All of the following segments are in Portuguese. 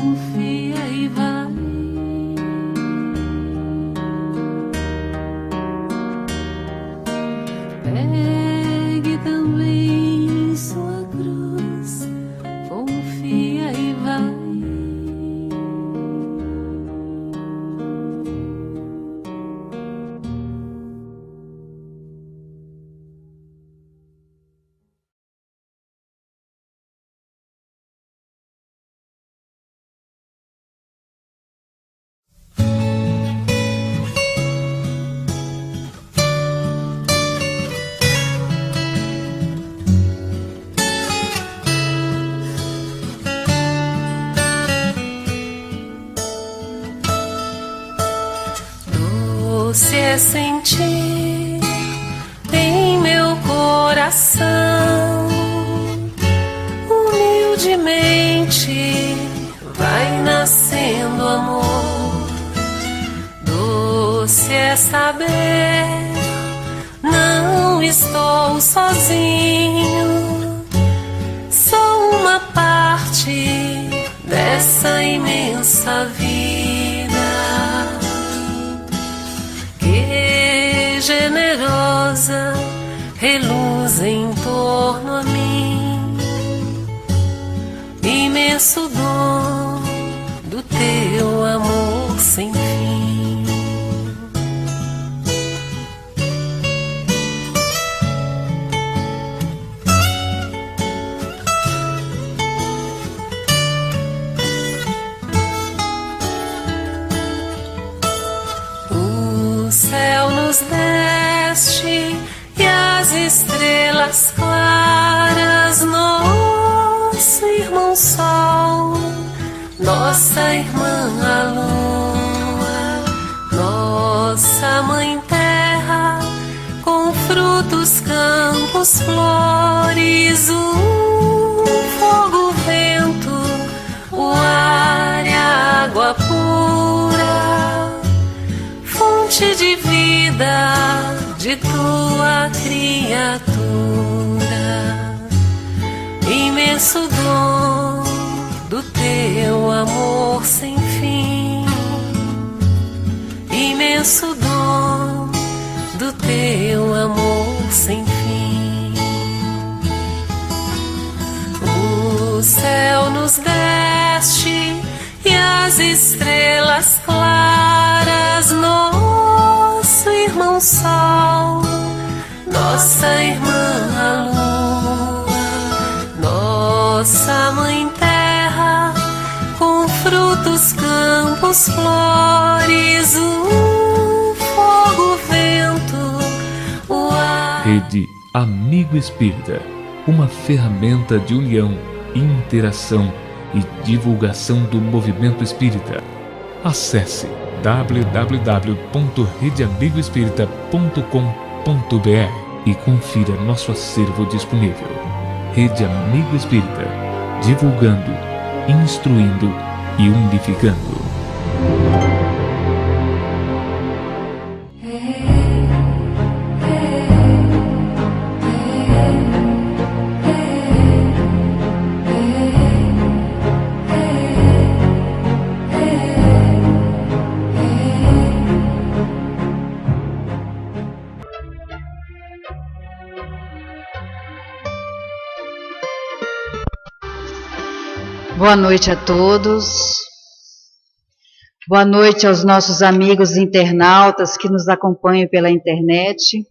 confia e vai. Pegue também em sua cruz, confia e vai. Doce é sentir em meu coração, humildemente vai nascendo amor. Doce é saber, não estou sozinho, sou uma parte dessa imensa vida. Generosa, reluz em torno a mim, imenso dom do teu amor sem fim. O céu nos deste e as estrelas claras, nosso irmão sol, nossa irmã a lua, nossa mãe terra, com frutos, campos, flores, o fogo, o vento, o ar e a água pura, fonte de vida de tua criatura, imenso dom do teu amor sem fim, imenso dom do teu amor sem fim. O céu nos deste e as estrelas claras, nosso irmão sol, nossa irmã a lua, nossa mãe terra, com frutos, campos, flores, o fogo, o vento, o ar. Rede Amigo Espírita, uma ferramenta de união, interação e divulgação do movimento espírita. Acesse www.redeamigoespírita.com.br e confira nosso acervo disponível. Rede Amigo Espírita, divulgando, instruindo e unificando. Boa noite a todos. Boa noite aos nossos amigos internautas que nos acompanham pela internet.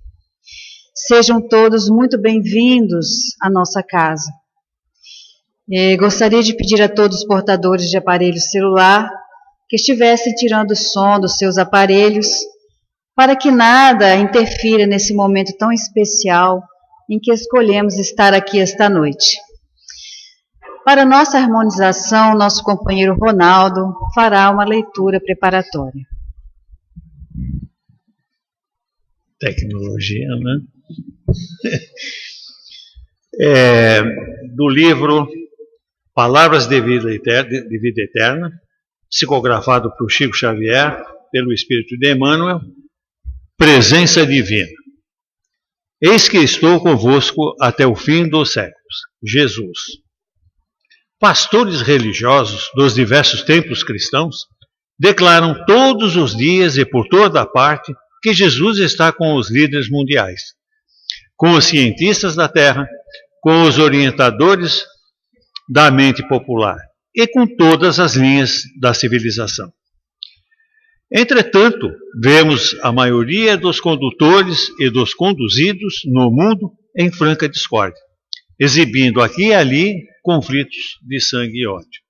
Sejam todos muito bem-vindos à nossa casa. Gostaria de pedir a todos os portadores de aparelho celular que estivessem tirando o som dos seus aparelhos, para que nada interfira nesse momento tão especial em que escolhemos estar aqui esta noite. Para nossa harmonização, nosso companheiro Ronaldo fará uma leitura preparatória. Tecnologia, né? Do livro Palavras de Vida Eterna, psicografado por Chico Xavier, pelo Espírito de Emmanuel, Presença Divina. Eis que estou convosco até o fim dos séculos. Jesus. pastores religiosos dos diversos templos cristãos declaram todos os dias e por toda parte que Jesus está com os líderes mundiais, com os cientistas da Terra, com os orientadores da mente popular e com todas as linhas da civilização. Entretanto, vemos a maioria dos condutores e dos conduzidos no mundo em franca discórdia, exibindo aqui e ali conflitos de sangue e ódio.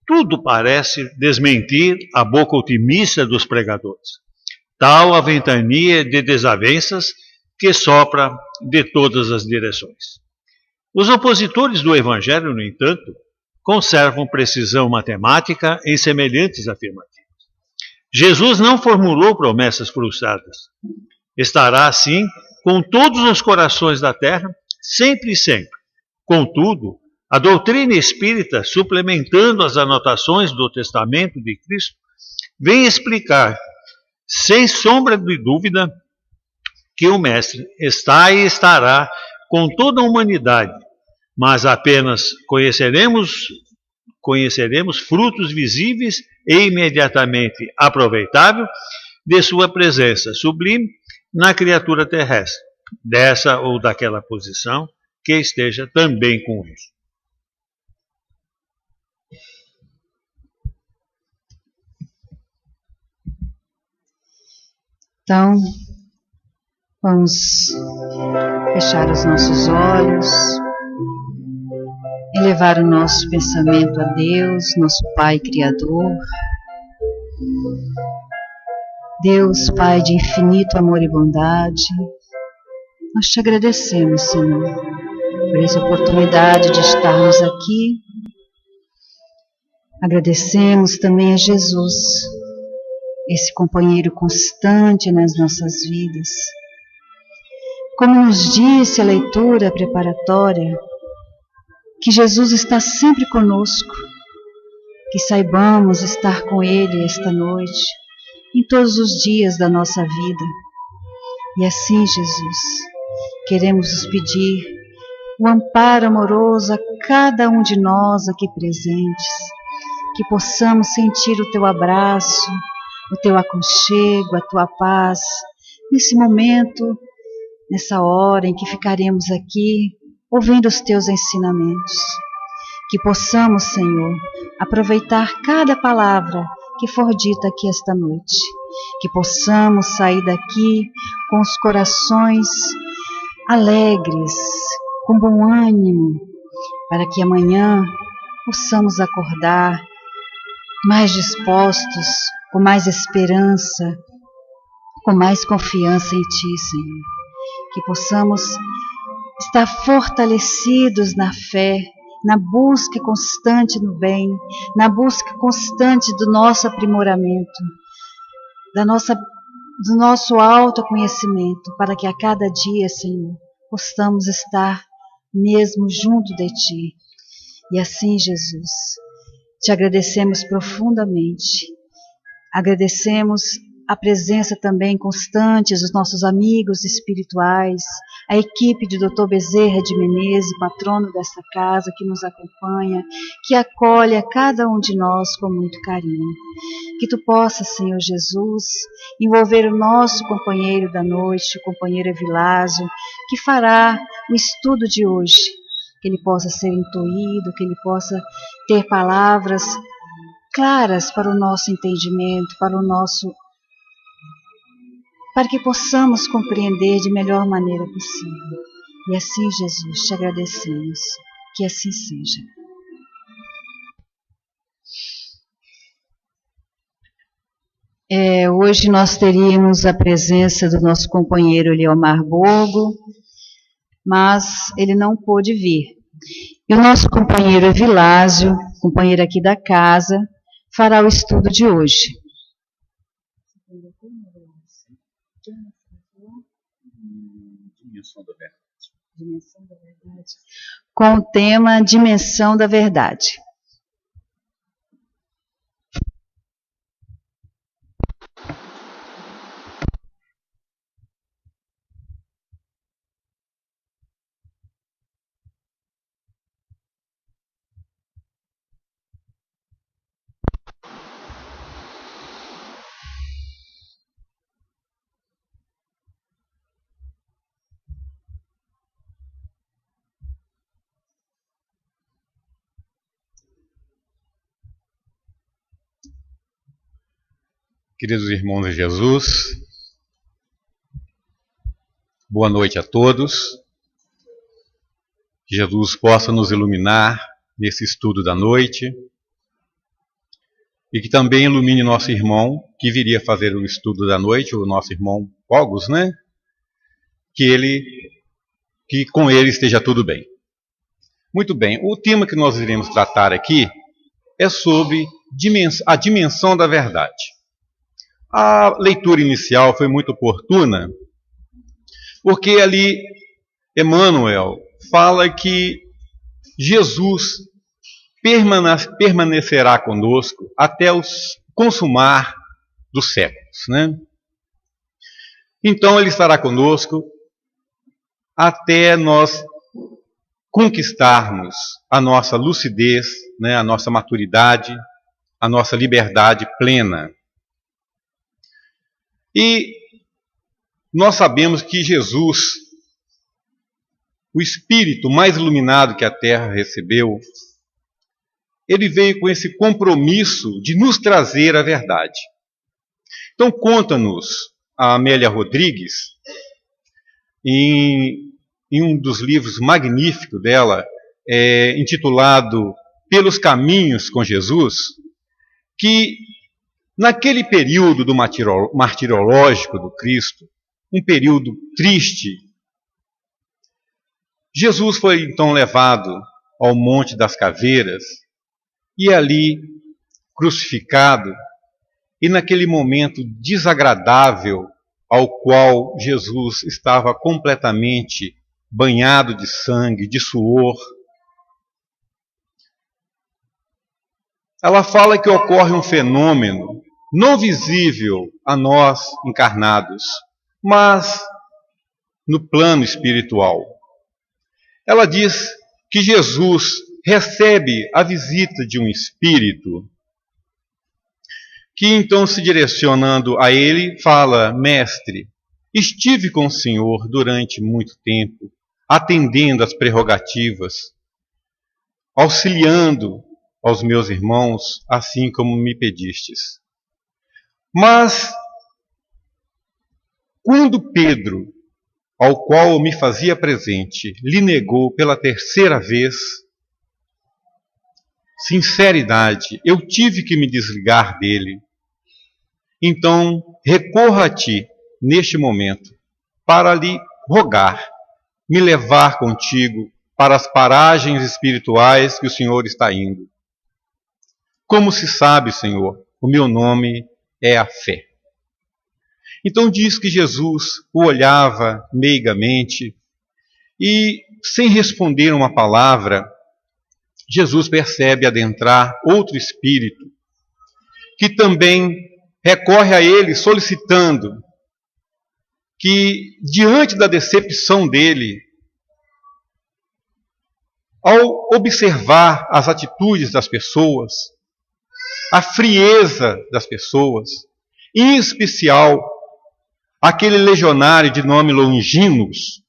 Tudo parece desmentir a boca otimista dos pregadores, tal a ventania de desavenças que sopra de todas as direções. Os opositores do Evangelho, no entanto, conservam precisão matemática em semelhantes afirmativas. Jesus não formulou promessas frustradas. Estará, assim, com todos os corações da terra, sempre e sempre. Contudo, a doutrina espírita, suplementando as anotações do Testamento de Cristo, vem explicar, sem sombra de dúvida, que o Mestre está e estará com toda a humanidade, mas apenas conheceremos frutos visíveis e imediatamente aproveitáveis de sua presença sublime na criatura terrestre, dessa ou daquela posição que esteja também com ele. Então, vamos fechar os nossos olhos, elevar o nosso pensamento a Deus, nosso Pai Criador. Deus, Pai de infinito amor e bondade, nós te agradecemos, Senhor, por essa oportunidade de estarmos aqui. Agradecemos também a Jesus, esse companheiro constante nas nossas vidas. Como nos disse a leitura preparatória, que Jesus está sempre conosco, que saibamos estar com Ele esta noite, em todos os dias da nossa vida. E assim, Jesus, queremos nos pedir o amparo amoroso a cada um de nós aqui presentes, que possamos sentir o Teu abraço, o Teu aconchego, a Tua paz, nesse momento, nessa hora em que ficaremos aqui, ouvindo os Teus ensinamentos. Que possamos, Senhor, aproveitar cada palavra que for dita aqui esta noite. Que possamos sair daqui com os corações alegres, com bom ânimo, para que amanhã possamos acordar mais dispostos, com mais esperança, com mais confiança em Ti, Senhor. Que possamos estar fortalecidos na fé, na busca constante no bem, na busca constante do nosso aprimoramento, do nosso autoconhecimento, para que a cada dia, Senhor, possamos estar mesmo junto de Ti. E assim, Jesus, Te agradecemos profundamente. Agradecemos a presença também constante dos nossos amigos espirituais, a equipe de Dr. Bezerra de Menezes, patrono desta casa, que nos acompanha, que acolhe a cada um de nós com muito carinho. Que Tu possas, Senhor Jesus, envolver o nosso companheiro da noite, o companheiro Evilásio, que fará o estudo de hoje, que ele possa ser intuído, que ele possa ter palavras claras para o nosso entendimento, para que possamos compreender de melhor maneira possível. E assim, Jesus, Te agradecemos. Que assim seja. Hoje nós teríamos a presença do nosso companheiro Leomar Borgo, mas ele não pôde vir. E o nosso companheiro Evilásio, companheiro aqui da casa, fará o estudo de hoje. Dimensão da verdade. Com o tema Dimensão da Verdade. Queridos irmãos de Jesus, boa noite a todos. Que Jesus possa nos iluminar nesse estudo da noite e que também ilumine nosso irmão que viria fazer o estudo da noite, o nosso irmão Pogos, né? Que com ele esteja tudo bem. Muito bem, o tema que nós iremos tratar aqui é sobre a dimensão da verdade. A leitura inicial foi muito oportuna, porque ali Emmanuel fala que Jesus permanecerá conosco até o consumar dos séculos, né? Então ele estará conosco até nós conquistarmos a nossa lucidez, né, a nossa maturidade, a nossa liberdade plena. E nós sabemos que Jesus, o Espírito mais iluminado que a Terra recebeu, ele veio com esse compromisso de nos trazer a verdade. Então conta-nos a Amélia Rodrigues, em um dos livros magníficos dela, intitulado Pelos Caminhos com Jesus, que naquele período do martirológico do Cristo, um período triste, Jesus foi então levado ao Monte das Caveiras e ali crucificado, e naquele momento desagradável ao qual Jesus estava completamente banhado de sangue, de suor, ela fala que ocorre um fenômeno não visível a nós encarnados, mas no plano espiritual. Ela diz que Jesus recebe a visita de um espírito que então, se direcionando a ele, fala: Mestre, estive com o Senhor durante muito tempo, atendendo às prerrogativas, auxiliando aos meus irmãos, assim como me pedistes. Mas, quando Pedro, ao qual eu me fazia presente, lhe negou pela terceira vez, sinceridade, eu tive que me desligar dele. Então, recorro a ti, neste momento, para lhe rogar, me levar contigo para as paragens espirituais que o Senhor está indo. Como se sabe, Senhor, o meu nome é a fé. Então diz que Jesus o olhava meigamente e, sem responder uma palavra, Jesus percebe adentrar outro espírito que também recorre a ele solicitando que, diante da decepção dele, ao observar as atitudes das pessoas, a frieza das pessoas, em especial aquele legionário de nome Longinos,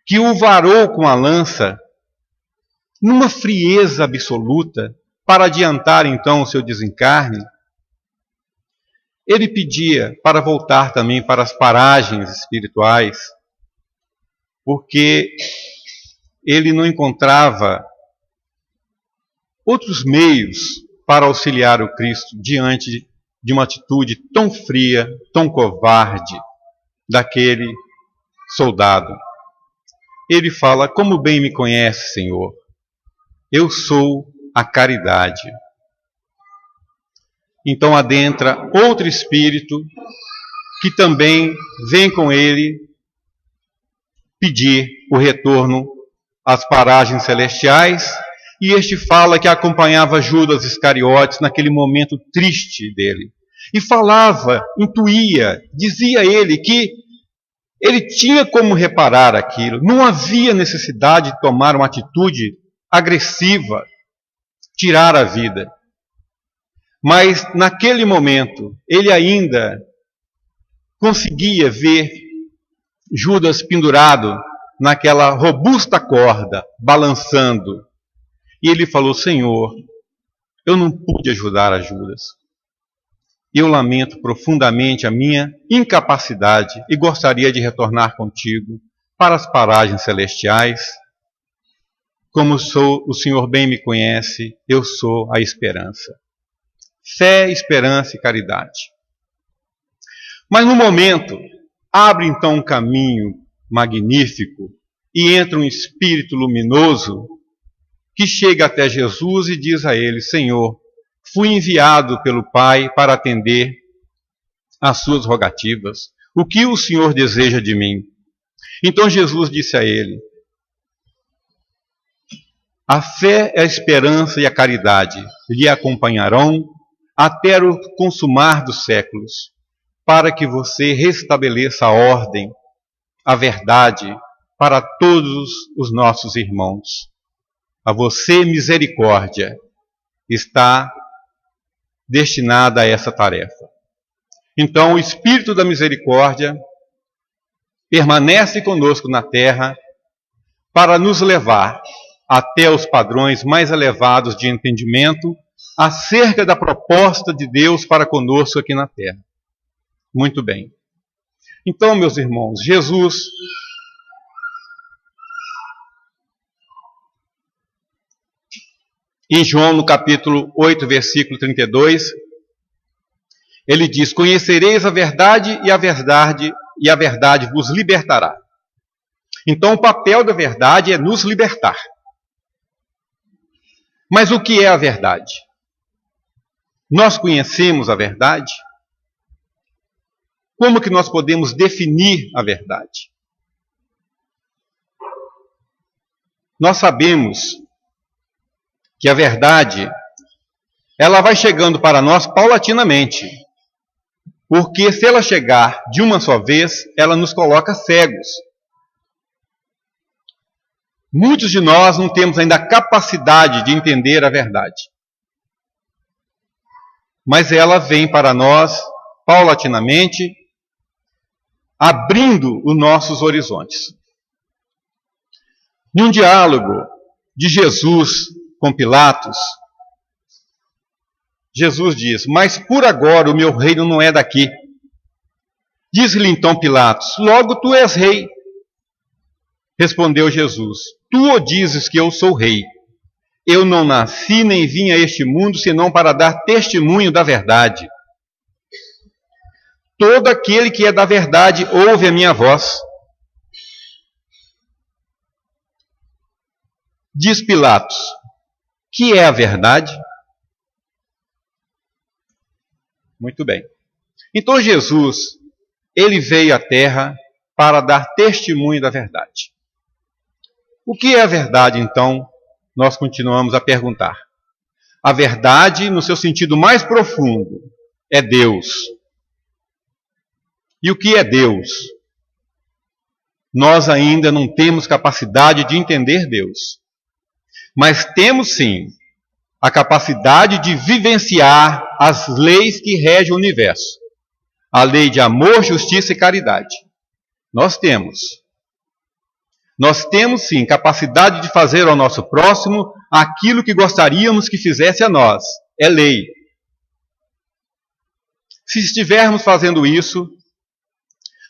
que o varou com a lança, numa frieza absoluta, para adiantar então o seu desencarne, ele pedia para voltar também para as paragens espirituais, porque ele não encontrava outros meios para auxiliar o Cristo diante de uma atitude tão fria, tão covarde daquele soldado. Ele fala: como bem me conhece, Senhor, eu sou a caridade. Então adentra outro espírito que também vem com ele pedir o retorno às paragens celestiais, e este fala que acompanhava Judas Iscariotes naquele momento triste dele. E falava, intuía, dizia ele que ele tinha como reparar aquilo, não havia necessidade de tomar uma atitude agressiva, tirar a vida. Mas naquele momento, ele ainda conseguia ver Judas pendurado naquela robusta corda, balançando. E ele falou: Senhor, eu não pude ajudar a Judas. eu lamento profundamente a minha incapacidade e gostaria de retornar contigo para as paragens celestiais. Como o Senhor bem me conhece, eu sou a esperança. Fé, esperança e caridade. Mas no momento, abre então um caminho magnífico e entra um espírito luminoso que chega até Jesus e diz a ele: Senhor, fui enviado pelo Pai para atender às suas rogativas. O que o Senhor deseja de mim? Então Jesus disse a ele: a fé, a esperança e a caridade lhe acompanharão até o consumar dos séculos, para que você restabeleça a ordem, a verdade para todos os nossos irmãos. A você, misericórdia, está destinada a essa tarefa. Então, o Espírito da Misericórdia permanece conosco na terra para nos levar até os padrões mais elevados de entendimento acerca da proposta de Deus para conosco aqui na terra. Muito bem. Então, meus irmãos, Jesus em João, no capítulo 8, versículo 32, ele diz: conhecereis a verdade e a verdade vos libertará. Então, o papel da verdade é nos libertar. Mas o que é a verdade? Nós conhecemos a verdade? Como que nós podemos definir a verdade? Nós sabemos que a verdade, ela vai chegando para nós paulatinamente. Porque se ela chegar de uma só vez, ela nos coloca cegos. Muitos de nós não temos ainda a capacidade de entender a verdade. Mas ela vem para nós paulatinamente, abrindo os nossos horizontes. Num diálogo de Jesus com Pilatos, Jesus diz: mas por agora o meu reino não é daqui. Diz-lhe então Pilatos: logo tu és rei. Respondeu Jesus: tu o dizes que eu sou rei. Eu não nasci nem vim a este mundo senão para dar testemunho da verdade. Todo aquele que é da verdade ouve a minha voz. Diz Pilatos: que é a verdade? Muito bem. Então Jesus, ele veio à terra para dar testemunho da verdade. O que é a verdade, então? Nós continuamos a perguntar. A verdade, no seu sentido mais profundo, é Deus. E o que é Deus? Nós ainda não temos capacidade de entender Deus. Mas temos sim a capacidade de vivenciar as leis que regem o universo. A lei de amor, justiça e caridade. Nós temos. Nós temos sim capacidade de fazer ao nosso próximo aquilo que gostaríamos que fizesse a nós. É lei. Se estivermos fazendo isso,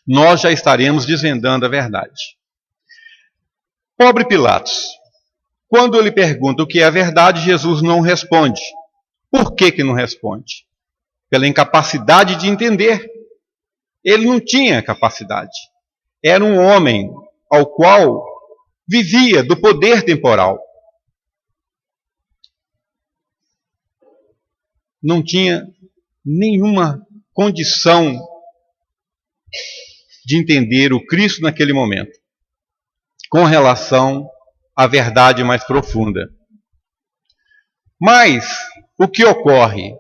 nós já estaremos desvendando a verdade. Pobre Pilatos. Quando ele pergunta o que é a verdade, Jesus não responde. Por que não responde? Pela incapacidade de entender. Ele não tinha capacidade. Era um homem ao qual vivia do poder temporal. Não tinha nenhuma condição de entender o Cristo naquele momento, com relação à verdade mais profunda. Mas o que ocorre?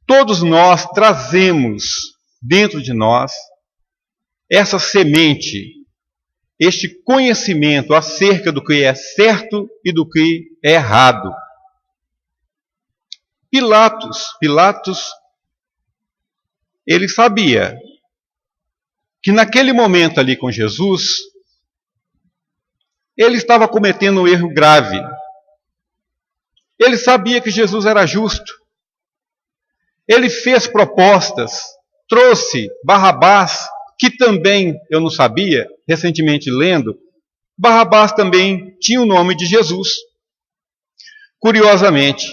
Todos nós trazemos dentro de nós essa semente, este conhecimento acerca do que é certo e do que é errado. Pilatos, ele sabia que naquele momento ali com Jesus, ele estava cometendo um erro grave. Ele sabia que Jesus era justo. Ele fez propostas, trouxe Barrabás, que também eu não sabia, recentemente lendo, Barrabás também tinha o nome de Jesus. Curiosamente.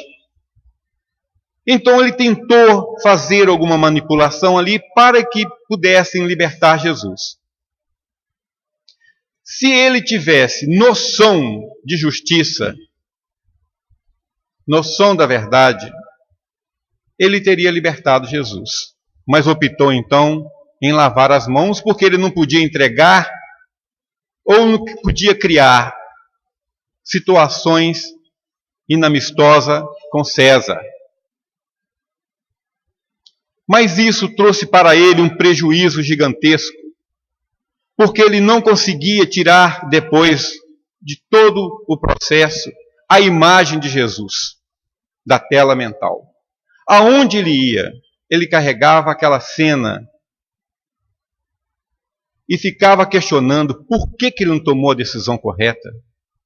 Então ele tentou fazer alguma manipulação ali para que pudessem libertar Jesus. Se ele tivesse noção de justiça, noção da verdade, ele teria libertado Jesus. Mas optou então em lavar as mãos, porque ele não podia entregar ou não podia criar situações inamistosas com César. Mas isso trouxe para ele um prejuízo gigantesco, porque ele não conseguia tirar depois de todo o processo a imagem de Jesus da tela mental. Aonde ele ia, ele carregava aquela cena e ficava questionando por que ele não tomou a decisão correta,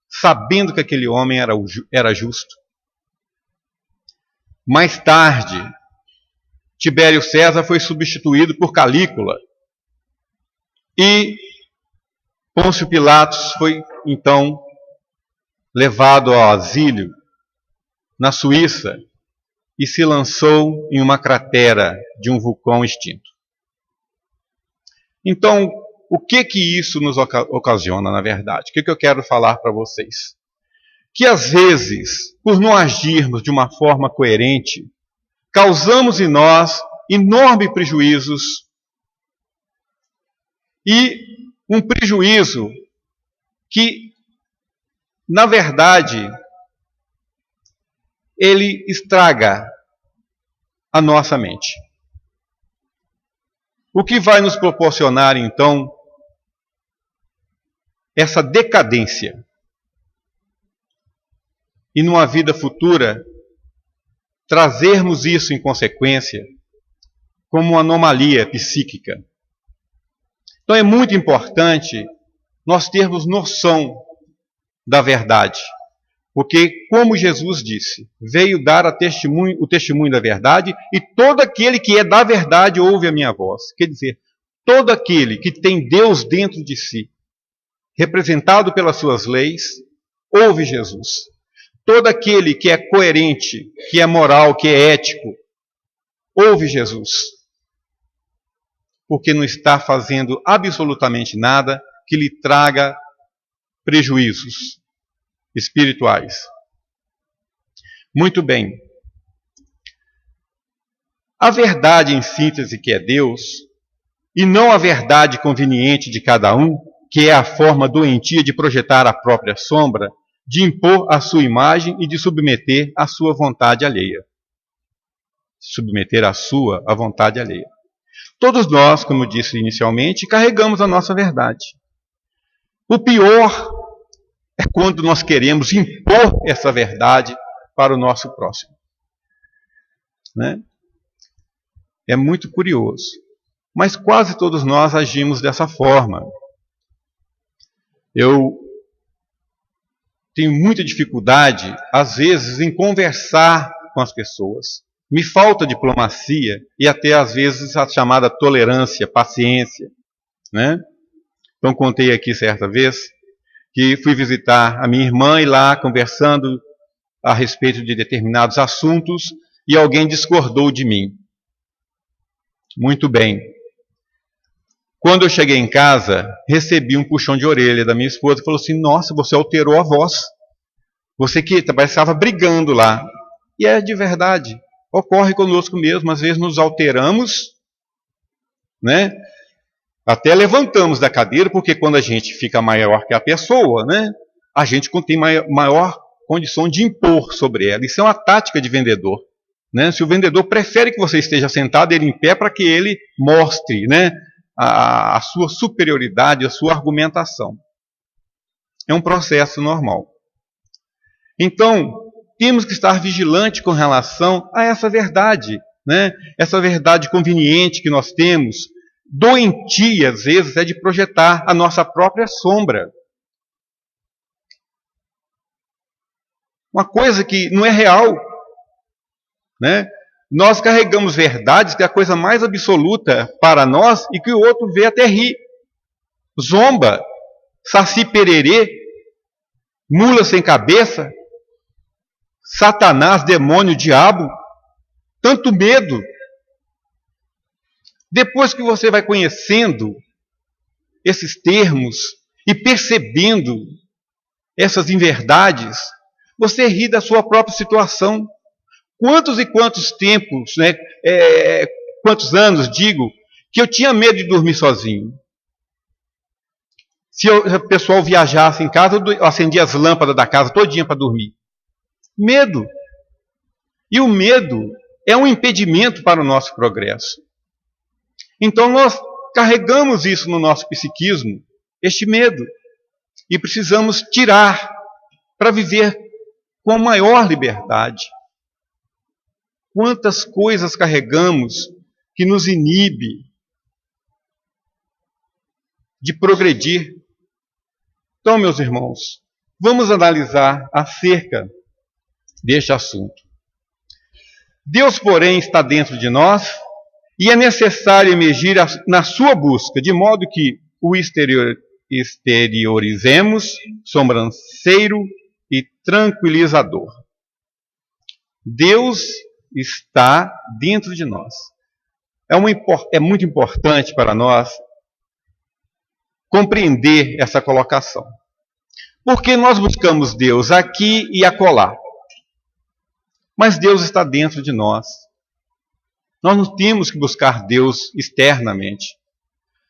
sabendo que aquele homem era justo. Mais tarde, Tibério César foi substituído por Calígula e Pôncio Pilatos foi então levado ao exílio na Suíça e se lançou em uma cratera de um vulcão extinto. Então, o que isso nos ocasiona, na verdade? O que eu quero falar para vocês? Que às vezes, por não agirmos de uma forma coerente, causamos em nós enormes prejuízos e um prejuízo que, na verdade, ele estraga a nossa mente. O que vai nos proporcionar, então, essa decadência. E numa vida futura, trazermos isso em consequência como uma anomalia psíquica. Então é muito importante nós termos noção da verdade. Porque, como Jesus disse, veio dar o testemunho da verdade, e todo aquele que é da verdade ouve a minha voz. Quer dizer, todo aquele que tem Deus dentro de si, representado pelas suas leis, ouve Jesus. Todo aquele que é coerente, que é moral, que é ético, ouve Jesus. Porque não está fazendo absolutamente nada que lhe traga prejuízos espirituais. Muito bem. A verdade em síntese, que é Deus, e não a verdade conveniente de cada um, que é a forma doentia de projetar a própria sombra, de impor a sua imagem e de submeter a sua vontade alheia. Submeter a sua à vontade alheia. Todos nós, como eu disse inicialmente, carregamos a nossa verdade. O pior é quando nós queremos impor essa verdade para o nosso próximo. Né? É muito curioso. Mas quase todos nós agimos dessa forma. Eu tenho muita dificuldade, às vezes, em conversar com as pessoas. Me falta diplomacia e até, às vezes, a chamada tolerância, paciência. Né? Então, contei aqui certa vez que fui visitar a minha irmã e lá, conversando a respeito de determinados assuntos, e alguém discordou de mim. Muito bem. Quando eu cheguei em casa, recebi um puxão de orelha da minha esposa, e falou assim: nossa, você alterou a voz. Você que estava brigando lá. E é de verdade. Ocorre conosco mesmo. Às vezes nos alteramos, né? Até levantamos da cadeira, porque quando a gente fica maior que a pessoa, né? A gente tem maior condição de impor sobre ela. Isso é uma tática de vendedor. Né? Se o vendedor prefere que você esteja sentado ele em pé para que ele mostre, né, a sua superioridade, a sua argumentação. É um processo normal. Então, temos que estar vigilantes com relação a essa verdade, né? Essa verdade conveniente que nós temos, doentia, às vezes, é de projetar a nossa própria sombra. Uma coisa que não é real. Né? Nós carregamos verdades que é a coisa mais absoluta para nós e que o outro vê até rir. Zomba, saci pererê, mula sem cabeça, Satanás, demônio, diabo, tanto medo. Depois que você vai conhecendo esses termos e percebendo essas inverdades, você ri da sua própria situação. Quantos e quantos tempos, né, quantos anos, digo, que eu tinha medo de dormir sozinho. Se o pessoal viajasse em casa, eu acendia as lâmpadas da casa todinha para dormir. Medo. E o medo é um impedimento para o nosso progresso. Então nós carregamos isso no nosso psiquismo, este medo, e precisamos tirar para viver com a maior liberdade. Quantas coisas carregamos que nos inibe de progredir. Então, meus irmãos, vamos analisar acerca deste assunto. Deus, porém, está dentro de nós e é necessário emergir na sua busca, de modo que o exteriorizemos, sobranceiro e tranquilizador. Deus está dentro de nós. É muito importante para nós compreender essa colocação. Porque nós buscamos Deus aqui e acolá. Mas Deus está dentro de nós. Nós não temos que buscar Deus externamente.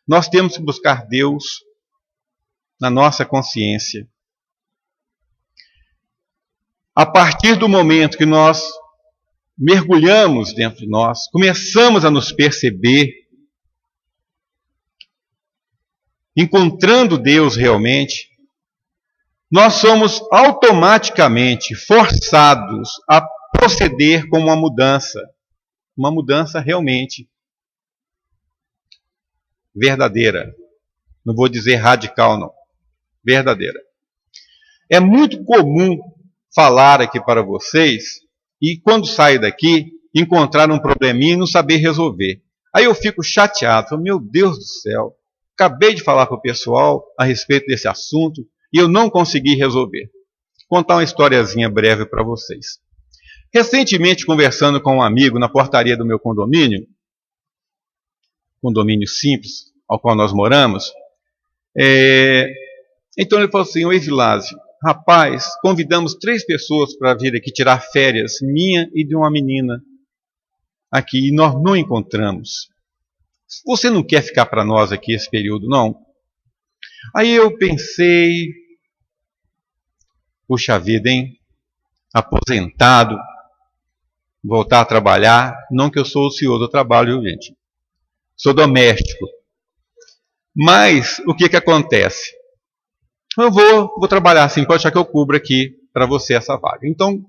Nós temos que buscar Deus na nossa consciência. A partir do momento que nós mergulhamos dentro de nós, começamos a nos perceber, encontrando Deus realmente, nós somos automaticamente forçados a proceder com uma mudança realmente verdadeira. Não vou dizer radical, não. Verdadeira. É muito comum falar aqui para vocês e quando saio daqui, encontrar um probleminha e não saber resolver. Aí eu fico chateado, meu Deus do céu, acabei de falar para o pessoal a respeito desse assunto e eu não consegui resolver. Vou contar uma historiazinha breve para vocês. Recentemente, conversando com um amigo na portaria do meu condomínio simples, ao qual nós moramos, então ele falou assim, ô Evilásio, rapaz, convidamos 3 pessoas para vir aqui tirar férias, minha e de uma menina aqui, e nós não encontramos. Você não quer ficar para nós aqui esse período, não? Aí eu pensei, puxa vida, hein? Aposentado, voltar a trabalhar, não que eu sou ocioso, eu trabalho, gente. Sou doméstico. Mas, o que acontece? Eu vou trabalhar assim, pode achar que eu cubro aqui para você essa vaga. Então,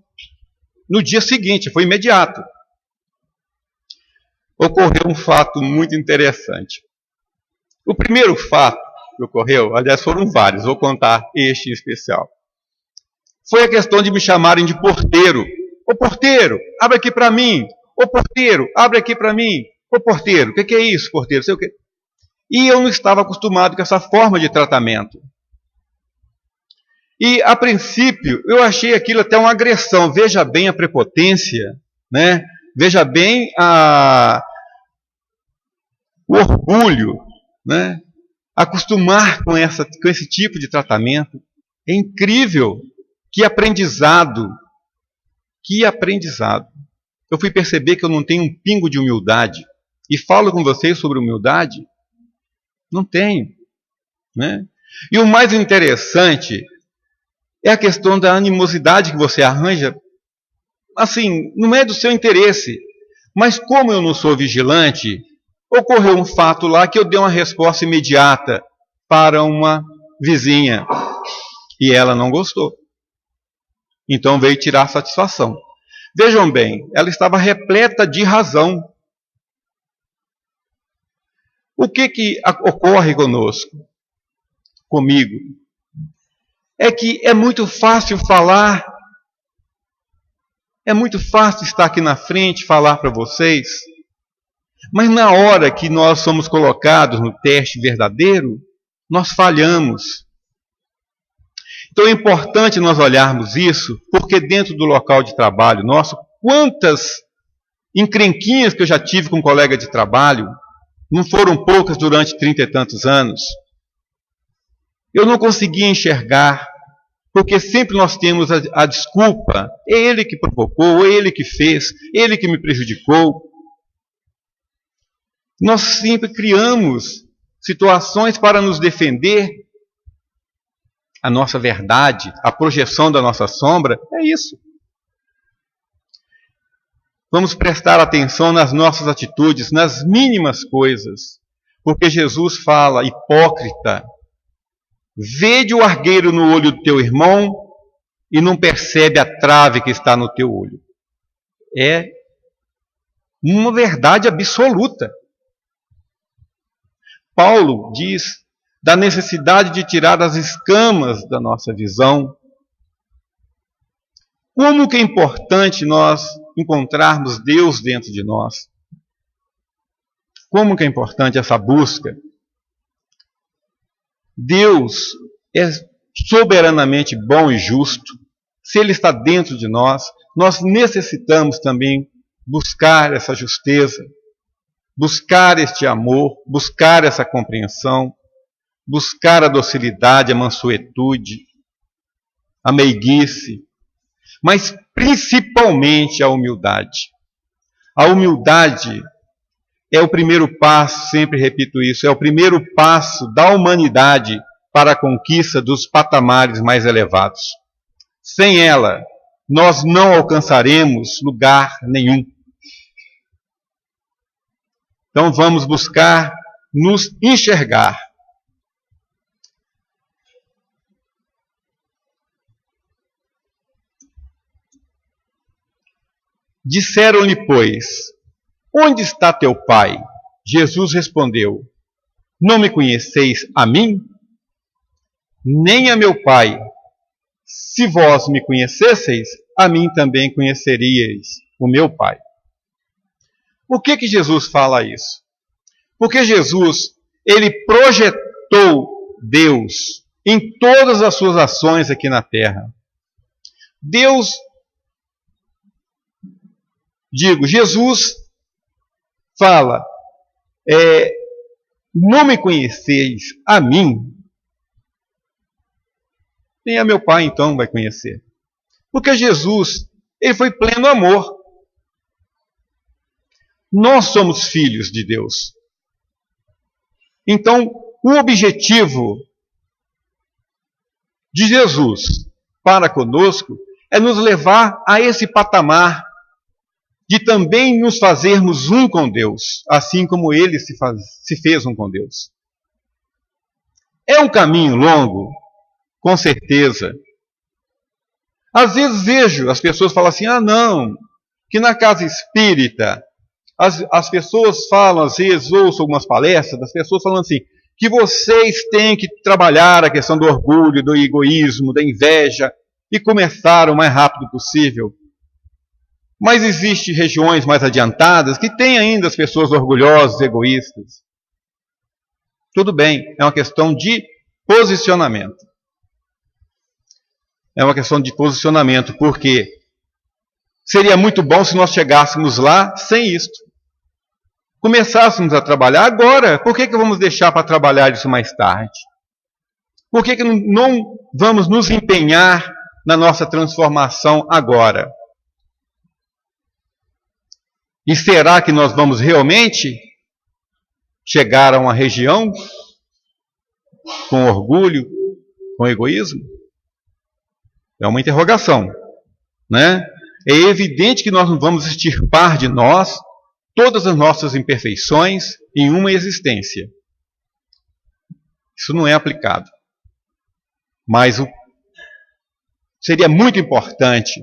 no dia seguinte, foi imediato. Ocorreu um fato muito interessante. O primeiro fato que ocorreu, aliás, foram vários, vou contar este em especial. Foi a questão de me chamarem de porteiro. Ô porteiro, abre aqui para mim. Ô porteiro, abre aqui para mim. Ô porteiro, o que é isso, porteiro? Sei o quê. E eu não estava acostumado com essa forma de tratamento. E, a princípio, eu achei aquilo até uma agressão. Veja bem a prepotência, né? Veja bem o orgulho, né? Acostumar com esse tipo de tratamento. É incrível. Que aprendizado. Que aprendizado. Eu fui perceber que eu não tenho um pingo de humildade. E falo com vocês sobre humildade. Não tenho. Né? E o mais interessante é a questão da animosidade que você arranja. Assim, não é do seu interesse. Mas como eu não sou vigilante, ocorreu um fato lá que eu dei uma resposta imediata para uma vizinha. E ela não gostou. Então veio tirar satisfação. Vejam bem, ela estava repleta de razão. O que ocorre conosco? Comigo? É que é muito fácil falar É muito fácil estar aqui na frente e falar para vocês, mas na hora que nós somos colocados no teste verdadeiro, nós falhamos. Então é importante nós olharmos isso, porque dentro do local de trabalho nosso, quantas encrenquinhas que eu já tive com um colega de trabalho, não foram poucas durante 30 e tantos anos, eu não conseguia enxergar, porque sempre nós temos a desculpa, é ele que provocou, é ele que fez, ele que me prejudicou. Nós sempre criamos situações para nos defender. A nossa verdade, a projeção da nossa sombra, é isso. Vamos prestar atenção nas nossas atitudes, nas mínimas coisas. Porque Jesus fala, hipócrita, vede o argueiro no olho do teu irmão e não percebe a trave que está no teu olho. É uma verdade absoluta. Paulo diz da necessidade de tirar as escamas da nossa visão. Como que é importante nós encontrarmos Deus dentro de nós. Como que é importante essa busca. Deus é soberanamente bom e justo. Se Ele está dentro de nós, nós necessitamos também buscar essa justeza, buscar este amor, buscar essa compreensão, buscar a docilidade, a mansuetude, a meiguice, mas principalmente a humildade. A humildade é o primeiro passo, sempre repito isso, é o primeiro passo da humanidade para a conquista dos patamares mais elevados. Sem ela, nós não alcançaremos lugar nenhum. Então vamos buscar nos enxergar. Disseram-lhe, pois, onde está teu pai? Jesus respondeu, não me conheceis a mim? Nem a meu pai. Se vós me conhecesseis, a mim também conheceríeis o meu pai. Por que Jesus fala isso? Porque Jesus, ele projetou Deus em todas as suas ações aqui na terra. Jesus fala, não me conheceis a mim, nem a meu pai então vai conhecer. Porque Jesus, ele foi pleno amor. Nós somos filhos de Deus. Então, o objetivo de Jesus para conosco é nos levar a esse patamar de também nos fazermos um com Deus, assim como Ele se fez um com Deus. É um caminho longo, com certeza. Às vezes vejo as pessoas falam assim, não, que na casa espírita, as pessoas falam, às vezes ouço algumas palestras, das pessoas falando assim, que vocês têm que trabalhar a questão do orgulho, do egoísmo, da inveja, e começar o mais rápido possível. Mas existem regiões mais adiantadas que têm ainda as pessoas orgulhosas, egoístas. Tudo bem, é uma questão de posicionamento. É uma questão de posicionamento, porque seria muito bom se nós chegássemos lá sem isto. Começássemos a trabalhar agora. Por que vamos deixar para trabalhar isso mais tarde? Por que não vamos nos empenhar na nossa transformação agora? E será que nós vamos realmente chegar a uma região com orgulho, com egoísmo? É uma interrogação, né? É evidente que nós não vamos extirpar de nós todas as nossas imperfeições em uma existência. Isso não é aplicado. Mas seria muito importante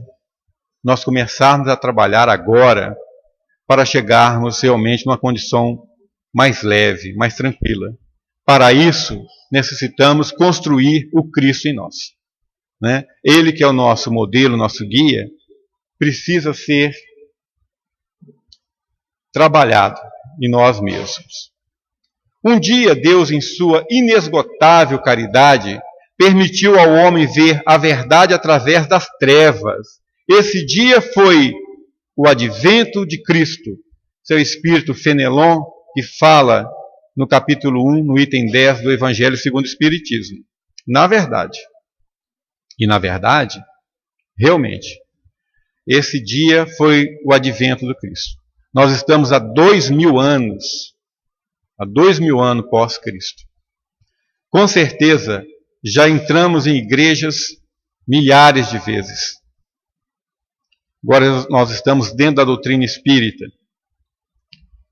nós começarmos a trabalhar agora para chegarmos realmente numa condição mais leve, mais tranquila. Para isso, necessitamos construir o Cristo em nós. Né? Ele que é o nosso modelo, nosso guia, precisa ser trabalhado em nós mesmos. Um dia, Deus, em sua inesgotável caridade, permitiu ao homem ver a verdade através das trevas. Esse dia foi o advento de Cristo, seu espírito Fenelon, que fala no capítulo 1, no item 10 do Evangelho segundo o Espiritismo. Na verdade, realmente, esse dia foi o advento do Cristo. Nós estamos há 2000 anos pós-Cristo. Com certeza, já entramos em igrejas milhares de vezes. Agora nós estamos dentro da doutrina espírita.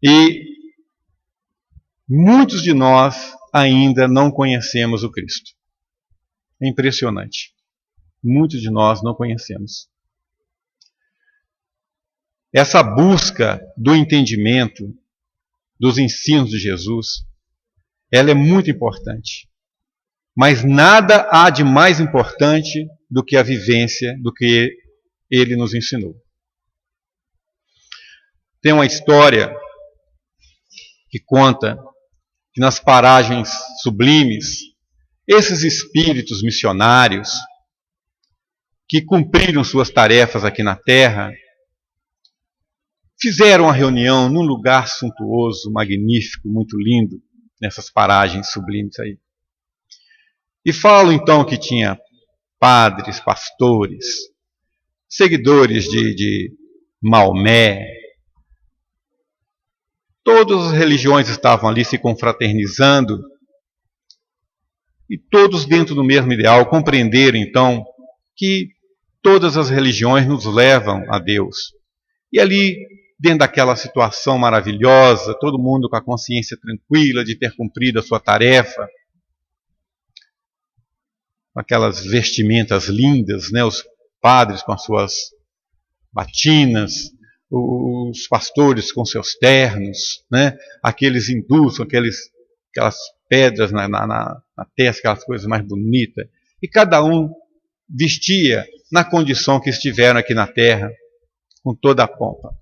E muitos de nós ainda não conhecemos o Cristo. É impressionante. Muitos de nós não conhecemos. Essa busca do entendimento dos ensinos de Jesus, ela é muito importante. Mas nada há de mais importante do que a vivência do que ele nos ensinou. Tem uma história que conta que nas paragens sublimes, esses espíritos missionários que cumpriram suas tarefas aqui na Terra, fizeram uma reunião num lugar suntuoso, magnífico, muito lindo, nessas paragens sublimes aí. E falam então que tinha padres, pastores, seguidores de Maomé. Todas as religiões estavam ali se confraternizando e todos dentro do mesmo ideal compreenderam então que todas as religiões nos levam a Deus. E ali, dentro daquela situação maravilhosa, todo mundo com a consciência tranquila de ter cumprido a sua tarefa, aquelas vestimentas lindas, né? Os padres com as suas batinas, os pastores com seus ternos, né? Aqueles hindus com aquelas pedras na testa, aquelas coisas mais bonitas. E cada um vestia na condição que estiveram aqui na terra, com toda a pompa.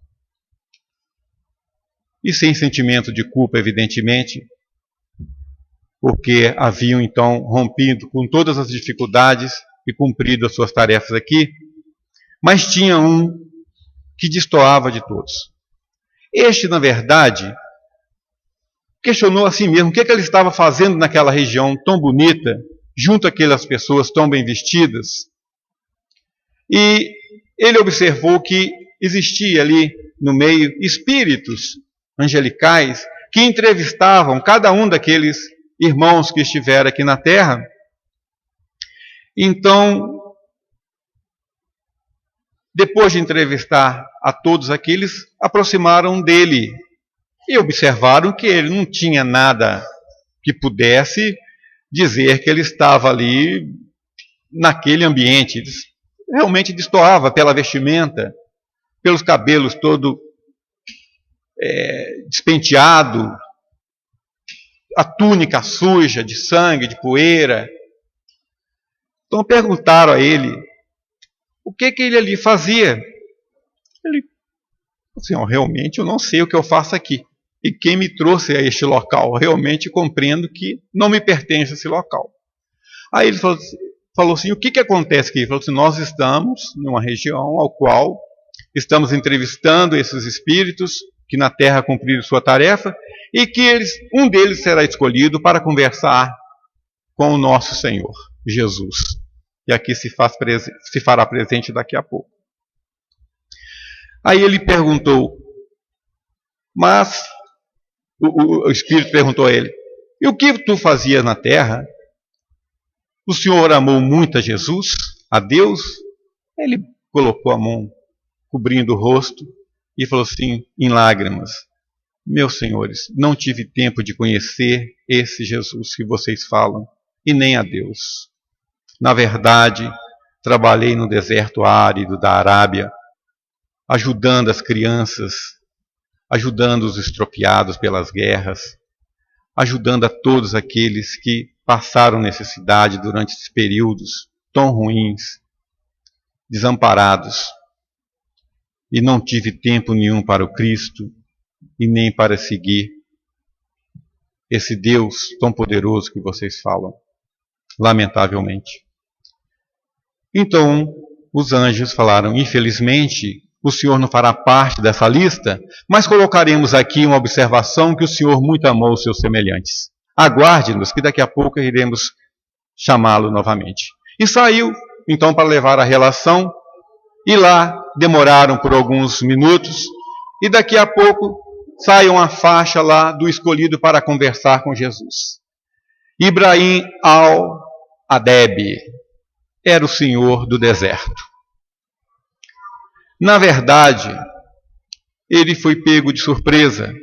E sem sentimento de culpa, evidentemente, porque haviam então rompido com todas as dificuldades e cumprido as suas tarefas aqui, mas tinha um que destoava de todos. Este, na verdade, questionou a si mesmo o que ele estava fazendo naquela região tão bonita, junto àquelas pessoas tão bem vestidas. E ele observou que existia ali no meio espíritos angelicais que entrevistavam cada um daqueles irmãos que estiveram aqui na Terra. Então, depois de entrevistar a todos aqueles, aproximaram dele e observaram que ele não tinha nada que pudesse dizer que ele estava ali naquele ambiente. Realmente destoava pela vestimenta, pelos cabelos todo despenteado, a túnica suja de sangue, de poeira. Então perguntaram a ele o que ele ali fazia. Ele disse, realmente eu não sei o que eu faço aqui. E quem me trouxe a este local? Realmente compreendo que não me pertence a esse local. Aí ele falou assim, o que acontece aqui? Ele falou assim, nós estamos numa região ao qual estamos entrevistando esses espíritos que na Terra cumpriram sua tarefa e que um deles será escolhido para conversar com o nosso Senhor, Jesus. E aqui se fará presente daqui a pouco. Aí ele perguntou, mas o Espírito perguntou a ele, e o que tu fazias na Terra? O Senhor amou muito a Jesus, a Deus? Ele colocou a mão cobrindo o rosto e falou assim, em lágrimas, meus senhores, não tive tempo de conhecer esse Jesus que vocês falam, e nem a Deus. Na verdade, trabalhei no deserto árido da Arábia, ajudando as crianças, ajudando os estropiados pelas guerras, ajudando a todos aqueles que passaram necessidade durante esses períodos tão ruins, desamparados. e não tive tempo nenhum para o Cristo e nem para seguir esse Deus tão poderoso que vocês falam, lamentavelmente. Então, os anjos falaram: infelizmente, o Senhor não fará parte dessa lista, mas colocaremos aqui uma observação que o Senhor muito amou os seus semelhantes. Aguarde-nos, que daqui a pouco iremos chamá-lo novamente. E saiu, então, para levar a relação, e lá demoraram por alguns minutos, e daqui a pouco sai uma faixa lá do escolhido para conversar com Jesus. Ibrahim al-Adeb era o senhor do deserto. Na verdade, ele foi pego de surpresa.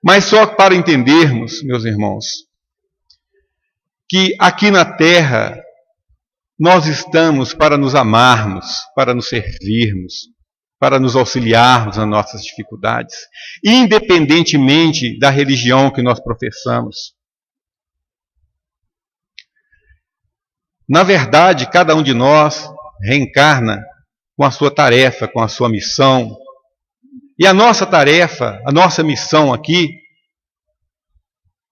Mas só para entendermos, meus irmãos, que aqui na terra nós estamos para nos amarmos, para nos servirmos, para nos auxiliarmos nas nossas dificuldades, independentemente da religião que nós professamos. Na verdade, cada um de nós reencarna com a sua tarefa, com a sua missão. E a nossa tarefa, a nossa missão aqui,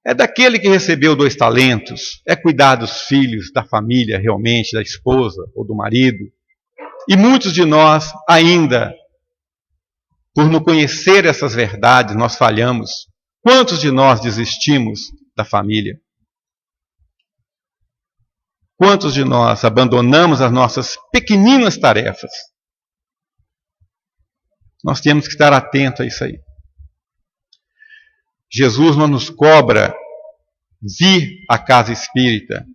é daquele que recebeu 2 talentos, é cuidar dos filhos, da família realmente, da esposa ou do marido. E muitos de nós ainda, por não conhecer essas verdades, nós falhamos. Quantos de nós desistimos da família? Quantos de nós abandonamos as nossas pequeninas tarefas? Nós temos que estar atentos a isso aí. Jesus não nos cobra vir à casa espírita,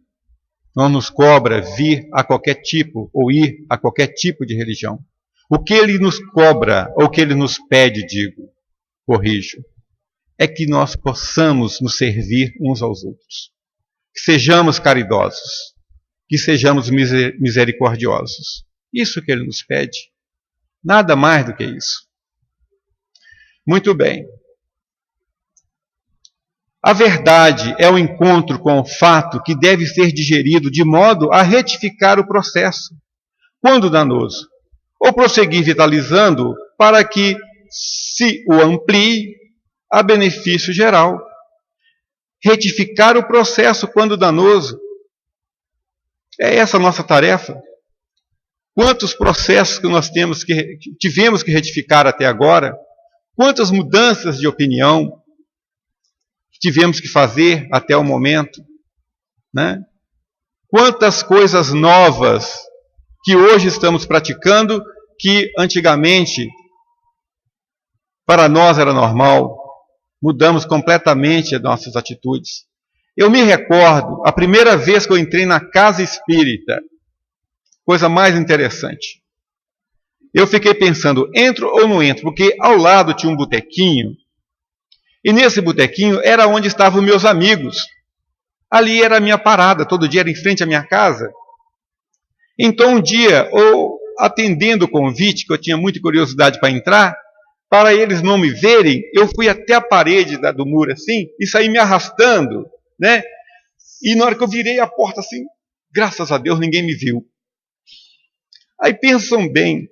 não nos cobra vir a qualquer tipo, ou ir a qualquer tipo de religião. O que ele nos cobra, ou o que ele nos pede, corrijo, é que nós possamos nos servir uns aos outros. Que sejamos caridosos, que sejamos misericordiosos. Isso que ele nos pede. Nada mais do que isso. Muito bem. A verdade é o encontro com o fato que deve ser digerido de modo a retificar o processo, quando danoso, ou prosseguir vitalizando para que se o amplie a benefício geral. Retificar o processo quando danoso. É essa a nossa tarefa. Quantos processos que nós tivemos que retificar até agora? Quantas mudanças de opinião tivemos que fazer até o momento? Né? Quantas coisas novas que hoje estamos praticando que antigamente para nós era normal. Mudamos completamente as nossas atitudes. Eu me recordo, a primeira vez que eu entrei na casa espírita, coisa mais interessante. Eu fiquei pensando, entro ou não entro? Porque ao lado tinha um botequinho, e nesse botequinho era onde estavam meus amigos. Ali era a minha parada, todo dia era em frente à minha casa. Então um dia, ou atendendo o convite, que eu tinha muita curiosidade para entrar, para eles não me verem, eu fui até a parede do muro assim, e saí me arrastando, né? E na hora que eu virei a porta assim, graças a Deus ninguém me viu. Aí pensam bem,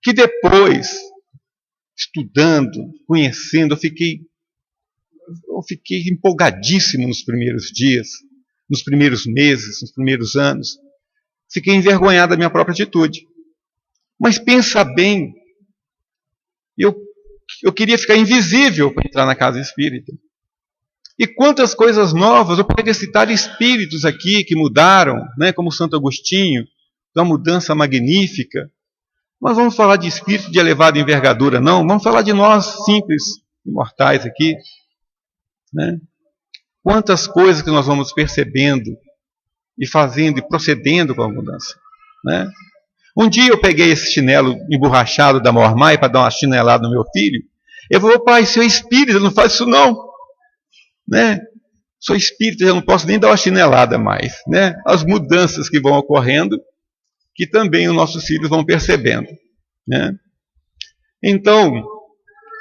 que depois, estudando, conhecendo, eu fiquei empolgadíssimo nos primeiros dias, nos primeiros meses, nos primeiros anos. Fiquei envergonhado da minha própria atitude. Mas pensa bem, eu queria ficar invisível para entrar na casa espírita. E quantas coisas novas, eu poderia citar espíritos aqui que mudaram, né, como Santo Agostinho, uma mudança magnífica. Mas vamos falar de espírito de elevada envergadura, não. Vamos falar de nós, simples, imortais aqui. Né? Quantas coisas que nós vamos percebendo e fazendo e procedendo com a mudança. Né? Um dia eu peguei esse chinelo emborrachado da Mormai para dar uma chinelada no meu filho. Ele falou, pai, seu espírito, não faz isso não. Né? Sou espírita, eu não posso nem dar uma chinelada mais. Né? As mudanças que vão ocorrendo, que também os nossos filhos vão percebendo. Né? Então,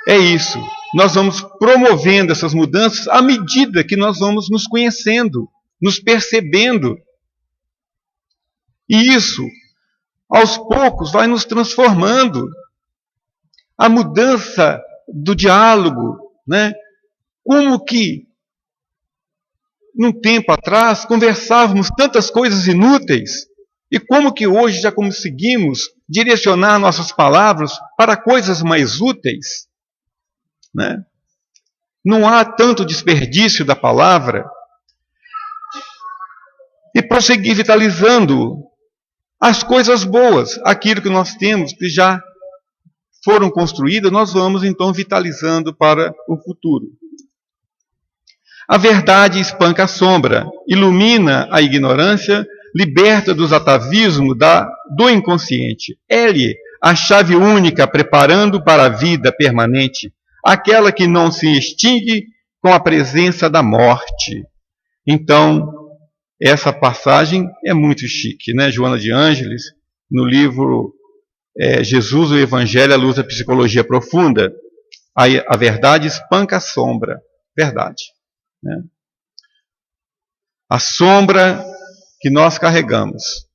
é isso. Nós vamos promovendo essas mudanças à medida que nós vamos nos conhecendo, nos percebendo. E isso aos poucos vai nos transformando. A mudança do diálogo, né? Como que, num tempo atrás, conversávamos tantas coisas inúteis, e como que hoje já conseguimos direcionar nossas palavras para coisas mais úteis, né? Não há tanto desperdício da palavra. E prosseguir vitalizando as coisas boas, aquilo que nós temos, que já foram construídas, nós vamos então vitalizando para o futuro. A verdade espanca a sombra, ilumina a ignorância, liberta dos atavismos do inconsciente. É-lhe a chave única preparando para a vida permanente, aquela que não se extingue com a presença da morte. Então, essa passagem é muito chique, né? Joana de Ângeles, no livro Jesus, o Evangelho à Luz da Psicologia Profunda, a verdade espanca a sombra. Verdade. Né? A sombra que nós carregamos.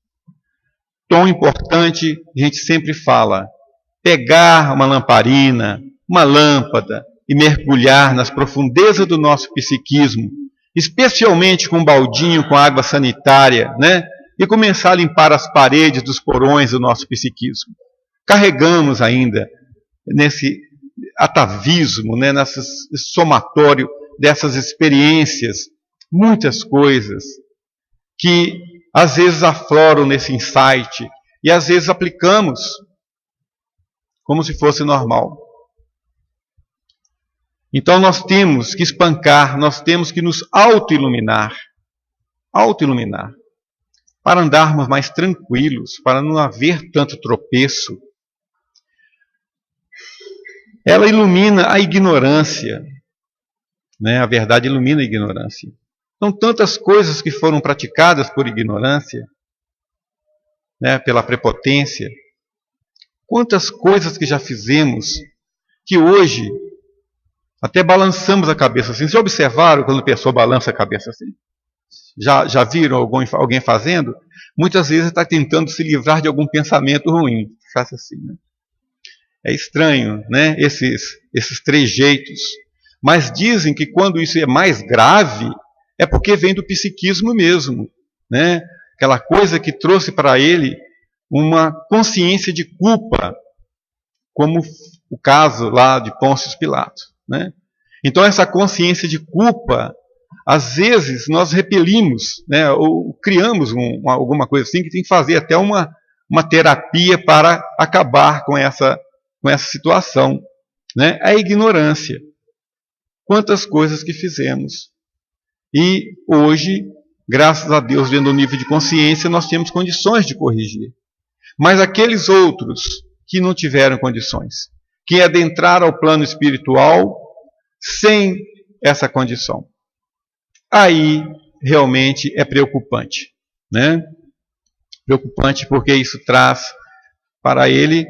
Tão importante, a gente sempre fala, pegar uma lamparina, uma lâmpada e mergulhar nas profundezas do nosso psiquismo, especialmente com um baldinho com água sanitária, né? E começar a limpar as paredes dos porões do nosso psiquismo. Carregamos ainda nesse atavismo, né? Nesse somatório dessas experiências, muitas coisas que às vezes afloram nesse insight e às vezes aplicamos como se fosse normal. Então nós temos que espancar, nós temos que nos auto-iluminar, para andarmos mais tranquilos, para não haver tanto tropeço. Ela ilumina a ignorância, né? A verdade ilumina a ignorância. São tantas coisas que foram praticadas por ignorância, né? Pela prepotência. Quantas coisas que já fizemos, que hoje até balançamos a cabeça assim. Já observaram quando a pessoa balança a cabeça assim? Já viram alguém fazendo? Muitas vezes está tentando se livrar de algum pensamento ruim. Faça assim, né? É estranho, né? Esses trejeitos. Mas dizem que quando isso é mais grave, é porque vem do psiquismo mesmo, né? Aquela coisa que trouxe para ele uma consciência de culpa, como o caso lá de Pôncio Pilatos, né? Então essa consciência de culpa, às vezes nós repelimos, né? Ou criamos alguma coisa assim que tem que fazer até uma terapia para acabar com essa situação, né? A ignorância. Quantas coisas que fizemos. E hoje, graças a Deus, dentro do nível de consciência, nós temos condições de corrigir. Mas aqueles outros que não tiveram condições, que adentraram ao plano espiritual sem essa condição, aí realmente é preocupante, né? Preocupante porque isso traz para ele,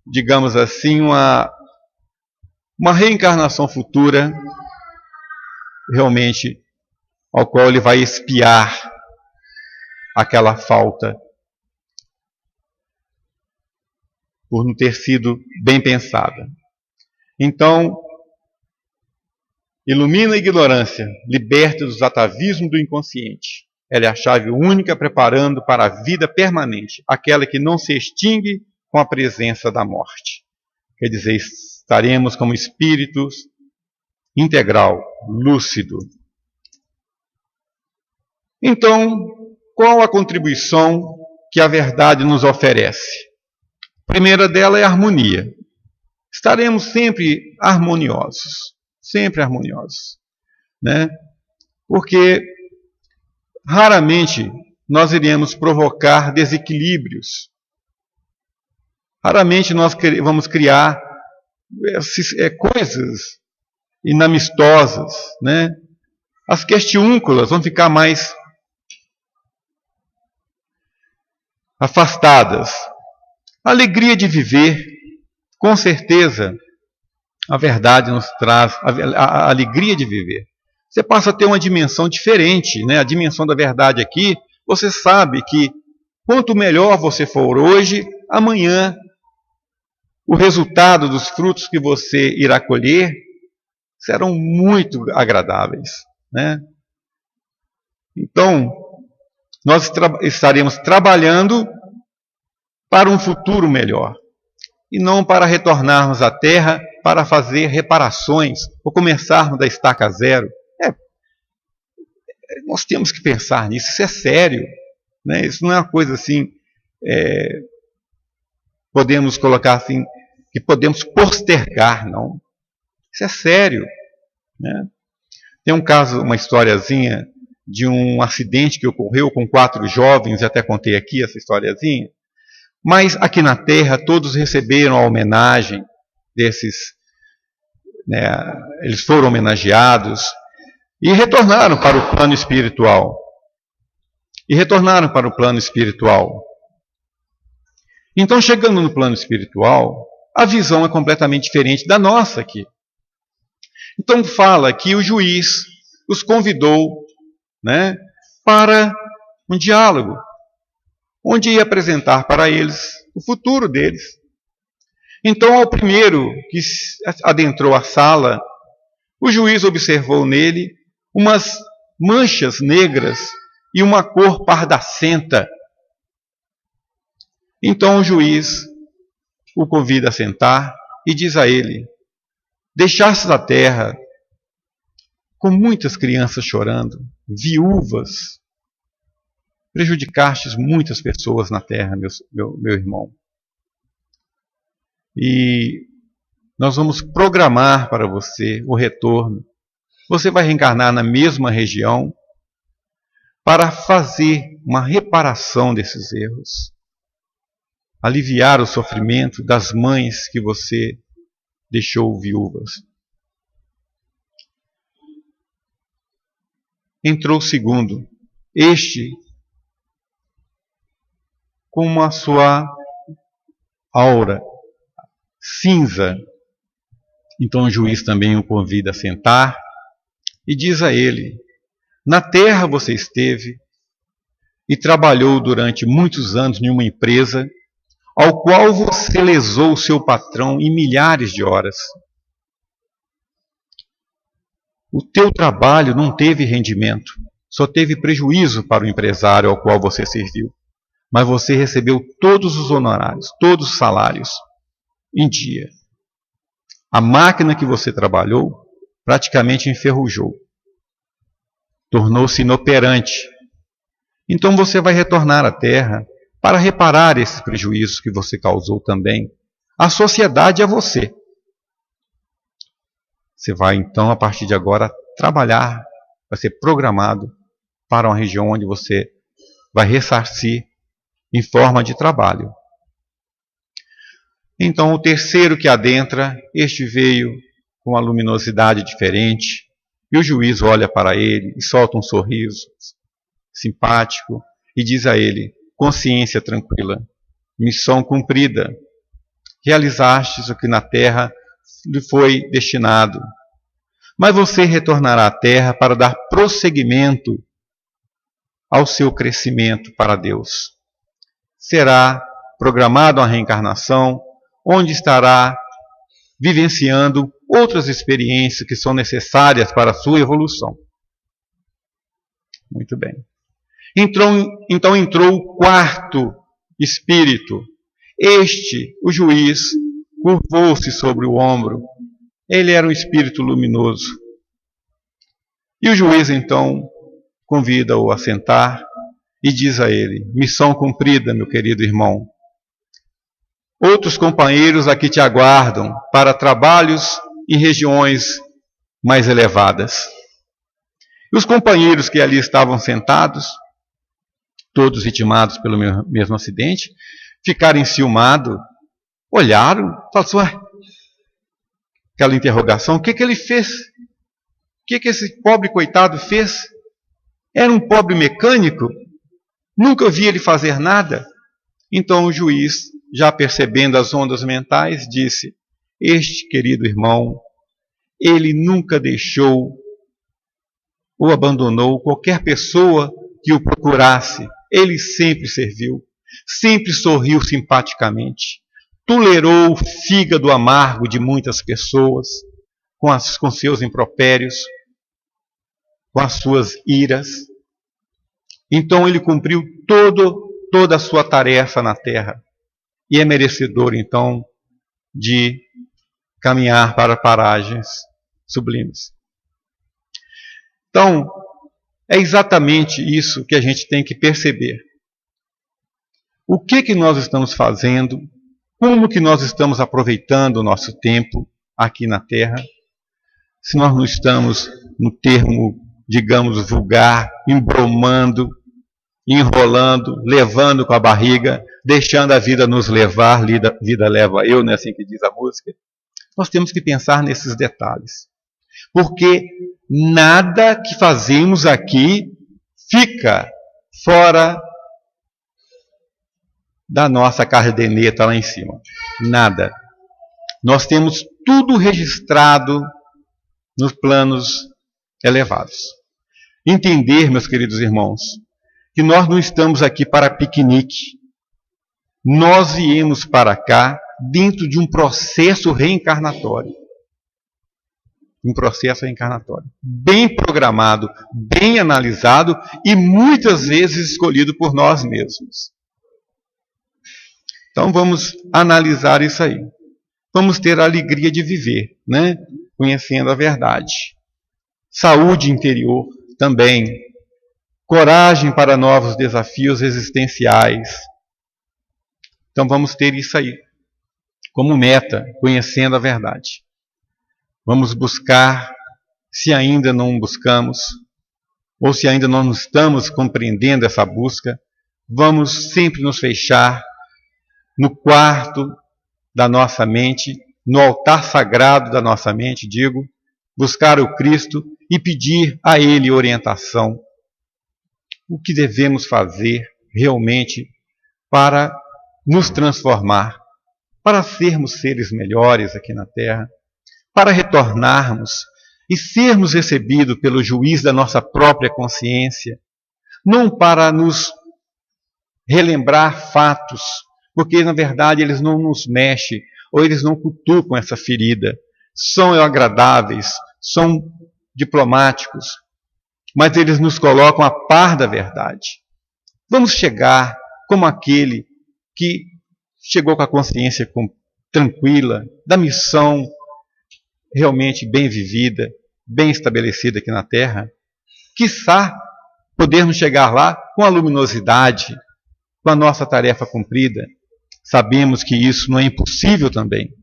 digamos assim, uma reencarnação futura, realmente, ao qual ele vai expiar aquela falta por não ter sido bem pensada. Então, ilumina a ignorância, liberta dos atavismos do inconsciente. Ela é a chave única preparando para a vida permanente, aquela que não se extingue com a presença da morte. Quer dizer, estaremos como espíritos integral, lúcido. Então, qual a contribuição que a verdade nos oferece? A primeira dela é a harmonia. Estaremos sempre harmoniosos, né? Porque raramente nós iremos provocar desequilíbrios. Raramente nós vamos criar coisas inamistosas, né? As questiúnculas vão ficar mais afastadas. A alegria de viver, com certeza, a verdade nos traz a alegria de viver. Você passa a ter uma dimensão diferente, né? A dimensão da verdade aqui, você sabe que Quanto melhor você for hoje, amanhã o resultado dos frutos que você irá colher serão muito agradáveis, né? Então, nós estaremos trabalhando para um futuro melhor e não para retornarmos à Terra para fazer reparações ou começarmos da estaca zero. Nós temos que pensar nisso, isso é sério, né? Isso não é uma coisa assim, podemos colocar assim, que podemos postergar, não. Isso é sério, né? Tem um caso, uma historiazinha de um acidente que ocorreu com 4 jovens, até contei aqui essa historiazinha, mas aqui na Terra todos receberam a homenagem desses, né, eles foram homenageados e retornaram para o plano espiritual. Então, chegando no plano espiritual, a visão é completamente diferente da nossa aqui. Então fala que o juiz os convidou, né, para um diálogo, onde ia apresentar para eles o futuro deles. Então, ao primeiro que adentrou a sala, o juiz observou nele umas manchas negras e uma cor pardacenta. Então o juiz o convida a sentar e diz a ele: deixastes a terra com muitas crianças chorando, viúvas, prejudicastes muitas pessoas na terra, meu irmão. E nós vamos programar para você o retorno. Você vai reencarnar na mesma região para fazer uma reparação desses erros, aliviar o sofrimento das mães que você deixou viúvas. Entrou o segundo, este com a sua aura cinza. Então o juiz também o convida a sentar e diz a ele: na terra você esteve e trabalhou durante muitos anos em uma empresa ao qual você lesou o seu patrão em milhares de horas. O teu trabalho não teve rendimento, só teve prejuízo para o empresário ao qual você serviu. Mas você recebeu todos os honorários, todos os salários em dia. A máquina que você trabalhou praticamente enferrujou, tornou-se inoperante. Então você vai retornar à Terra para reparar esses prejuízos que você causou também à sociedade e a você. Você vai então, a partir de agora, trabalhar, vai ser programado para uma região onde você vai ressarcir em forma de trabalho. Então o terceiro que adentra, este veio com uma luminosidade diferente, e o juiz olha para ele e solta um sorriso simpático e diz a ele: consciência tranquila, missão cumprida, realizastes o que na terra lhe foi destinado, mas você retornará à terra para dar prosseguimento ao seu crescimento para Deus. Será programada uma reencarnação onde estará vivenciando outras experiências que são necessárias para a sua evolução. Muito bem. Então entrou o quarto espírito. Este, o juiz, curvou-se sobre o ombro. Ele era um espírito luminoso. E o juiz então convida-o a sentar e diz a ele: missão cumprida, meu querido irmão. Outros companheiros aqui te aguardam para trabalhos em regiões mais elevadas. E os companheiros que ali estavam sentados, todos vitimados pelo mesmo acidente, ficaram enciumados, olharam, falaram assim: aquela interrogação, o que ele fez? O que esse pobre coitado fez? Era um pobre mecânico? Nunca vi ele fazer nada. Então o juiz, já percebendo as ondas mentais, disse: este querido irmão, ele nunca deixou ou abandonou qualquer pessoa que o procurasse. Ele sempre serviu. sempre sorriu simpaticamente, tolerou o fígado amargo de muitas pessoas, com seus impropérios, com as suas iras. Então ele cumpriu toda a sua tarefa na terra e é merecedor, então, de caminhar para paragens sublimes. Então, é exatamente isso que a gente tem que perceber. O que nós estamos fazendo, como que nós estamos aproveitando o nosso tempo aqui na Terra, se nós não estamos, no termo, digamos, vulgar, embromando, enrolando, levando com a barriga, deixando a vida nos levar, vida leva eu, não é assim que diz a música? Nós temos que pensar nesses detalhes. Porque nada que fazemos aqui fica fora da nossa caderneta lá em cima. Nada. Nós temos tudo registrado nos planos elevados. Entender, meus queridos irmãos, que nós não estamos aqui para piquenique. Nós viemos para cá dentro de um processo reencarnatório. Um processo reencarnatório. Bem programado, bem analisado e muitas vezes escolhido por nós mesmos. Então vamos analisar isso aí. Vamos ter a alegria de viver, né? Conhecendo a verdade. Saúde interior também. Coragem para novos desafios existenciais. Então vamos ter isso aí como meta, conhecendo a verdade. Vamos buscar, se ainda não buscamos, ou se ainda não estamos compreendendo essa busca, vamos sempre nos fechar no quarto da nossa mente, no altar sagrado da nossa mente, digo, buscar o Cristo e pedir a Ele orientação. O que devemos fazer realmente para nos transformar, para sermos seres melhores aqui na Terra, para retornarmos e sermos recebidos pelo juiz da nossa própria consciência, não para nos relembrar fatos, porque na verdade eles não nos mexem, ou eles não cutucam essa ferida. São agradáveis, são diplomáticos, mas eles nos colocam a par da verdade. Vamos chegar como aquele que chegou com a consciência tranquila, da missão realmente bem vivida, bem estabelecida aqui na Terra, quiçá podermos chegar lá com a luminosidade, com a nossa tarefa cumprida. Sabemos que isso não é impossível também.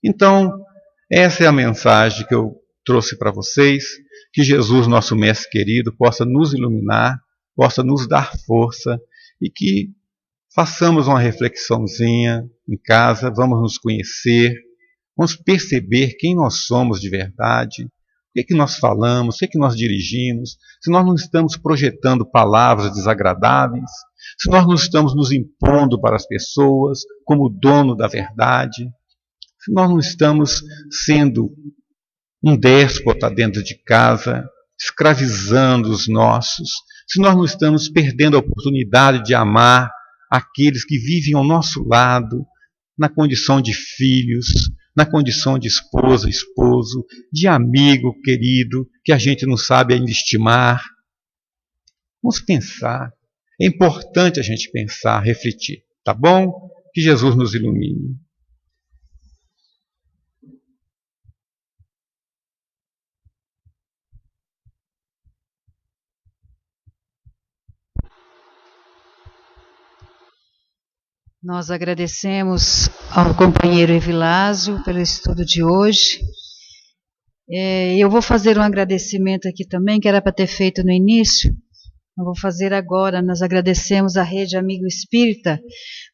Então, essa é a mensagem que eu trouxe para vocês, que Jesus, nosso Mestre querido, possa nos iluminar, possa nos dar força e que façamos uma reflexãozinha em casa, vamos nos conhecer, vamos perceber quem nós somos de verdade, o que é que nós falamos, o que é que nós dirigimos, se nós não estamos projetando palavras desagradáveis, se nós não estamos nos impondo para as pessoas como dono da verdade, se nós não estamos sendo um déspota dentro de casa, escravizando os nossos, se nós não estamos perdendo a oportunidade de amar aqueles que vivem ao nosso lado, na condição de filhos, na condição de esposa, esposo, de amigo querido, que a gente não sabe ainda estimar. Vamos pensar. É importante a gente pensar, refletir, tá bom? Que Jesus nos ilumine. Nós agradecemos ao companheiro Evilásio pelo estudo de hoje. Eu vou fazer um agradecimento aqui também, que era para ter feito no início. Eu vou fazer agora. Nós agradecemos à Rede Amigo Espírita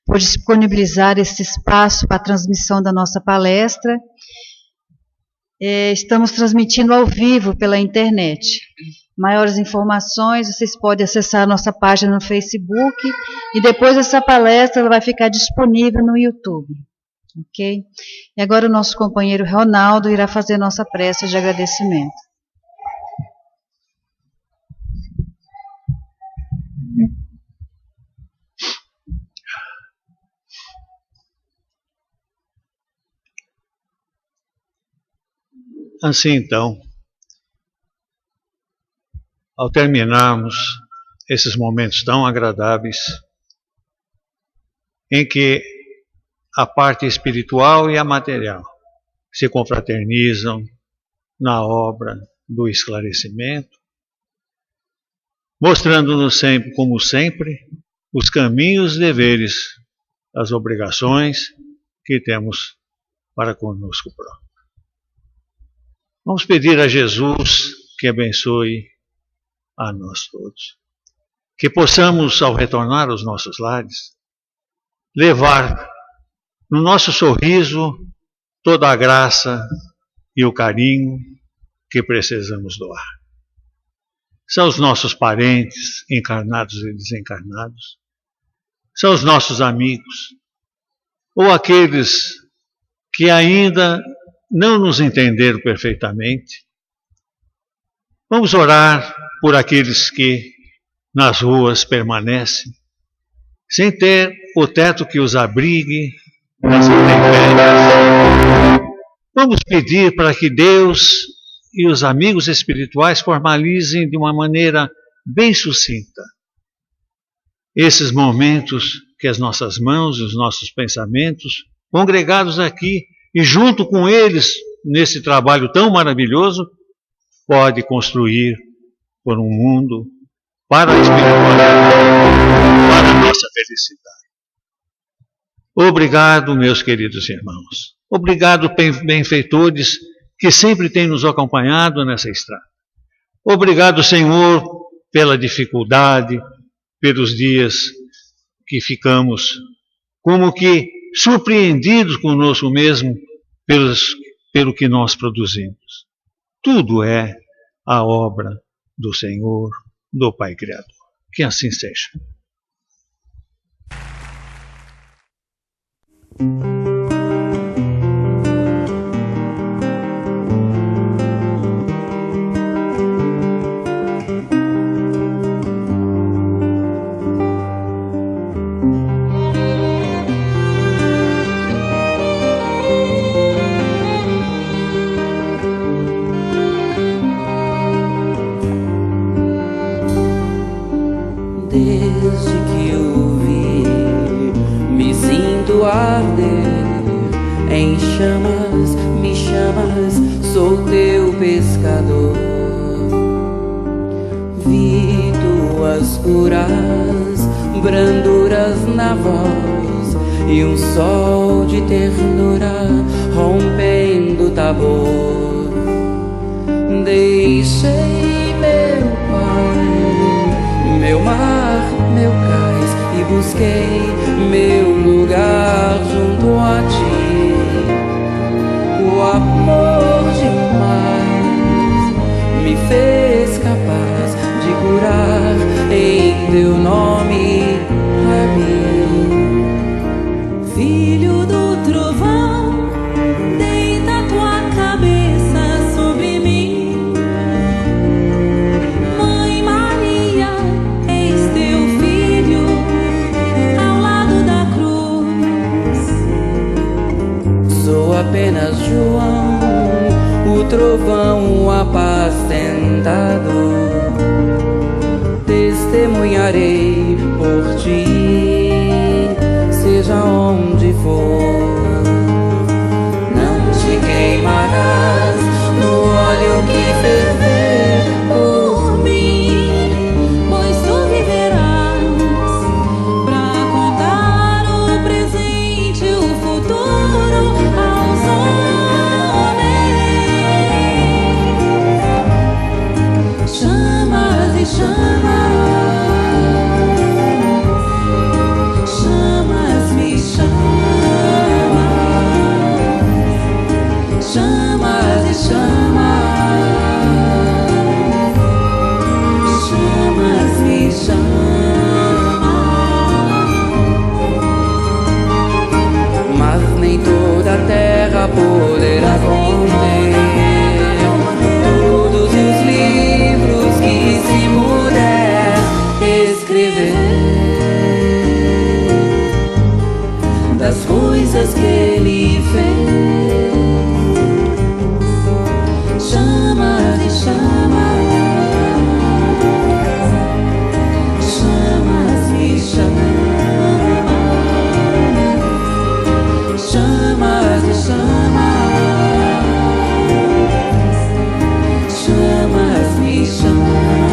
por disponibilizar esse espaço para a transmissão da nossa palestra. Estamos transmitindo ao vivo pela internet. Maiores informações, vocês podem acessar a nossa página no Facebook e depois essa palestra vai ficar disponível no YouTube. Ok? E agora o nosso companheiro Ronaldo irá fazer nossa prece de agradecimento. Assim então, ao terminarmos esses momentos tão agradáveis, em que a parte espiritual e a material se confraternizam na obra do esclarecimento, mostrando-nos sempre, como sempre, os caminhos, deveres, as obrigações que temos para conosco próprio. Vamos pedir a Jesus que abençoe a nós todos. Que possamos, ao retornar aos nossos lares, levar no nosso sorriso toda a graça e o carinho que precisamos doar. São os nossos parentes, encarnados e desencarnados, são os nossos amigos, ou aqueles que ainda não nos entenderam perfeitamente. Vamos orar por aqueles que nas ruas permanecem, sem ter o teto que os abrigue nas intempéries. Vamos pedir para que Deus e os amigos espirituais formalizem de uma maneira bem sucinta esses momentos que as nossas mãos e os nossos pensamentos, congregados aqui e junto com eles, nesse trabalho tão maravilhoso, pode construir por um mundo para a espiritualidade, para a nossa felicidade. Obrigado, meus queridos irmãos. Obrigado, benfeitores, que sempre têm nos acompanhado nessa estrada. Obrigado, Senhor, pela dificuldade, pelos dias que ficamos como que surpreendidos conosco mesmo pelo que nós produzimos. Tudo é a obra do Senhor, do Pai Criador. Que assim seja. Desde que eu vi, me sinto arder em chamas, me chamas, sou teu pescador. Vi tuas curas, branduras na voz e um sol de ternura rompendo o Tabor. Deixei meu pai, meu mar, meu cais, e busquei meu lugar junto a ti. O amor demais me fez capaz de curar em teu nome, Rabi. Filho do trovão, deita tua cabeça sobre mim. Mãe Maria, eis teu filho ao lado da cruz. Sou apenas João, o trovão apacentado. Testemunharei por ti, seja onde for. Não te queimarás no óleo que ferver por mim, pois tu viverás pra contar o presente e o futuro aos homens. Chamas e chamas, chamas me chamas. e chama.